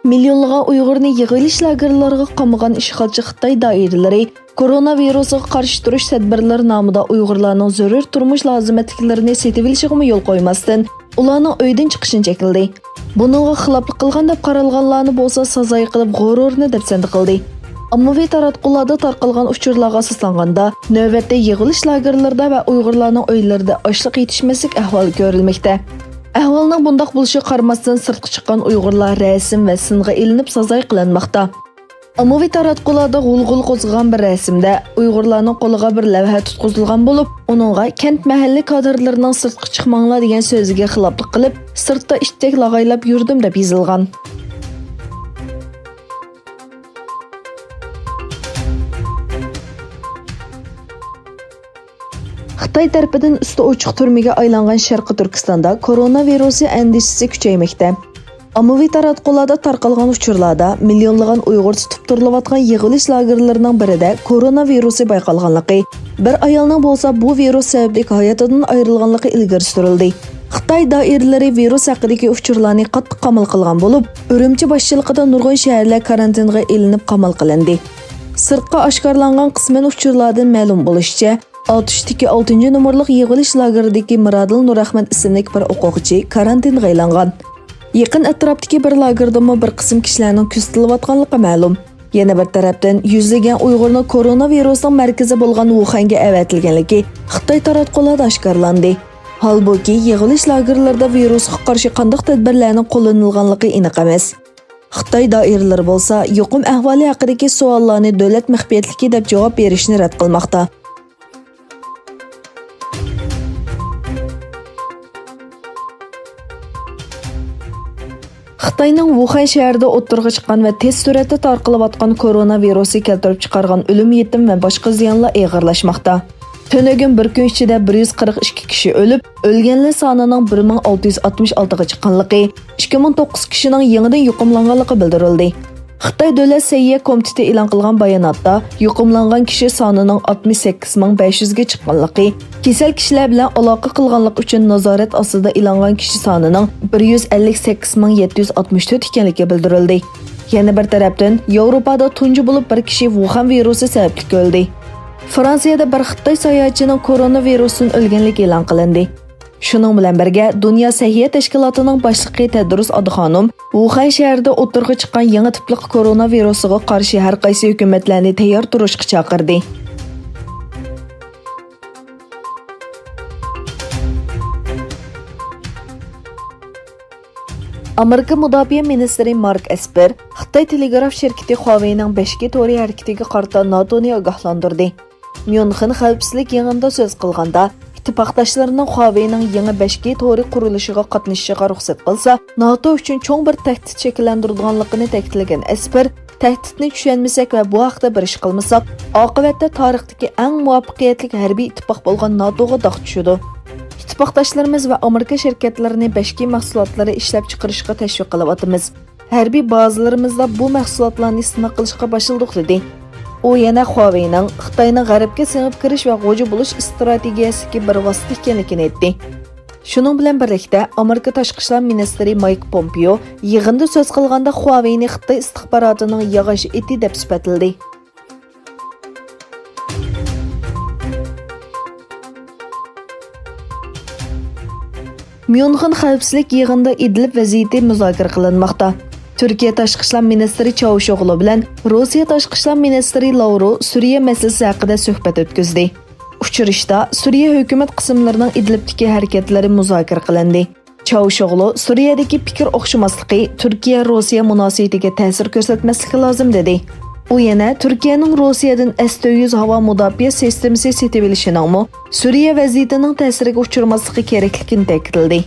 Milyonlagan Uyg'urni yig'ilish lagerlariga qamagan ishg'olchi Xitoy doiralari koronavirusga qarshi turish tadbirlari nomida Uyg'urlarning zarur turmush lozimatiklarini setib olishiga yo'l qo'ymasdan ularning uydan chiqishini chekildi. Buningga xiloflik qilgan deb qaralganlarni bo'lsa sazoy qilib g'ururni deb sandi qildi. Ommaviy taratqularda tarqalgan uchurlarga asoslanganda navbatda yig'ilish lagerlarida va Uyg'urlarning uylarida ochliq yetishmaslik ahvoli ko'rilmoqda. Ahvolning bundoq bo'lishiga qaramasdan sirtqa chiqqan Uyg'urlar rasm va singa ilinib sazoy qilinmoqda. Ommaviy taratqularda g'ulg'ul qo'zg'agan bir rasmda Uyg'urlarning qo'liga bir lavha tutqizilgan bo'lib, uningga kent mahalliy kadrlarining sirtqa chiqmanglar degan so'ziga xiloflik qilib, sirtda ishtek lag'aylab yurdim deb yozilgan. Xitoy tarafidan usti ochiq turmaga aylangan Sharqiy Turkistonda koronavirusi andishasi kuchaymoqda. Ommaviy taratqularda tarqalgan uchurlarda millionlagan Uyg'ur tutib turilayotgan yig'ilish lagerlarining birida koronavirusi bayqalganligi, bir ayolning bo'lsa bu virus sababli hayotidan ayrilganligi ilgari surildi. Xitoy doiralari virus haqidagi uchurlarni qattiq qamal qilgan bo'lib, Urumchi boshchiligida nurg'un shaharlar karantinga ilinib qamal qilindi. Sirtqa oshkorlangan qisman uchurlardan ma'lum bo'lishicha, 6 nomerlik yig'ilish lageridagi Miradil Nurahmat ismli bir o'quvchi karantinga aylangan. Yaqin atrofdagi bir lagerdami bir qism kishilarning kuzatilayotganligi ma'lum. Yana bir tarafdan yuzlagan Uyg'urning koronavirusning markazi bo'lgan Wuhanga avatilganligi Xitoy taratqularida oshkorlandi. Holbuki yig'ilish lagerlarida virusga qarshi qanday tadbirlarning qo'llanilganligi aniq emas. Xitoy doiralari bo'lsa, yuqum ahvoli haqidagi savollarni davlat maxfiyatligi deb javob berishni rad qilmoqda. Xitoyning Wuhan shahrida o'ttirg'i chiqqan va tez suratda tarqalayotgan koronavirusi keltirib chiqargan o'lim, yetim va boshqa ziyonlar og'irlashmoqda. Tönögün bir kun ichida 142 kishi o'lib, o'lganlar sonining 1666 ga chiqqanligi, 2009 kishining yangidan yuqumlanganligi bildirildi. Xitoy Davlat Sayya Komiteti e'lon qilgan bayonotda yuqumlangan kishi sonining 68500 ga chiqqanligi, kasal kishilar bilan aloqa qilganlik uchun nazorat ostida e'longan kishi sonining 158764 ekanligi bildirildi. Yana bir tarafdan Yevropada tunji bo'lib bir kishi Wuhan virusi sababli o'ldi. Fransiyada bir Xitoy sayohatchining koronavirusdan o'lganligi e'lon qilindi. Shuning bilan birga Dunyo Sahiyya tashkilotining boshlig'i Tedros Adhanom Wuhan shahrida o'tirg'i chiqqan yangi tipli koronavirusiga qarshi har qaysi hukumatlarni tayyor turishga chaqirdi. Amerika Mudofaa ministri Mark Esper Xitoy telegraf shirkati Huawei'ning 5G to'ri harakatiga qarata NATO'ni ogohlantirdi. Myunxen xavfsizlik yig'inida so'z qilganda ittifoqdoshlarining Huawei'ning yangi 5G to'ri qurilishiga qatnashishiga ruxsat qilsa, NATO uchun cho'ng bir tahdid shakllantirganligini ta'kidlagan Esper, tahdidni tushunmasak va bu haqda bir ish qilmasak, oqibatda tarixdagi eng muvaffaqiyatli harbiy ittifoq bo'lgan NATOga dog' tushadi. Ittifoqdoshlarimiz va Amerika shirkatlarini 5G mahsulotlari ishlab chiqarishga tashviq qilyapmiz. Harbiy bazalarimizda bu mahsulotlarni sinab qilishga boshladik dedi. U yana Huawei'ning Xitoyning g'arbga singib kirish va g'o'ja bo'lish strategiyasiga bir vosita ekanligini aytdi. Shuning bilan birlikda Amerika tashqi ishlar ministri Mike Pompeo yig'inda so'z qilganda Huawei'ni Xitoy istixborotining yog'och eti deb sifatladi. Myunxen xavfsizlik yig'inida Idlib vaziyati muzokara qilinmoqda. Turkiya tashqi ishlar ministri Çavuşoğlu bilan Rossiya tashqi ishlar ministri Lavrov Suriya masalasi haqida suhbat o'tkazdi. Uchrashda Suriya hukumat qismlarining Idlibdagi harakatlari muzokara qilindi. Çavuşoğlu Suriyadagi fikr o'xshamasligi Turkiya-Rossiya munosabatiga ta'sir ko'rsatmasligi lozim dedi. U yana Turkiyaning Rossiyadan S-400 havo mudofaa sistemasi setib olishining Suriya vaziyatining ta'siriga uchirmasligi kerakligini ta'kidladi.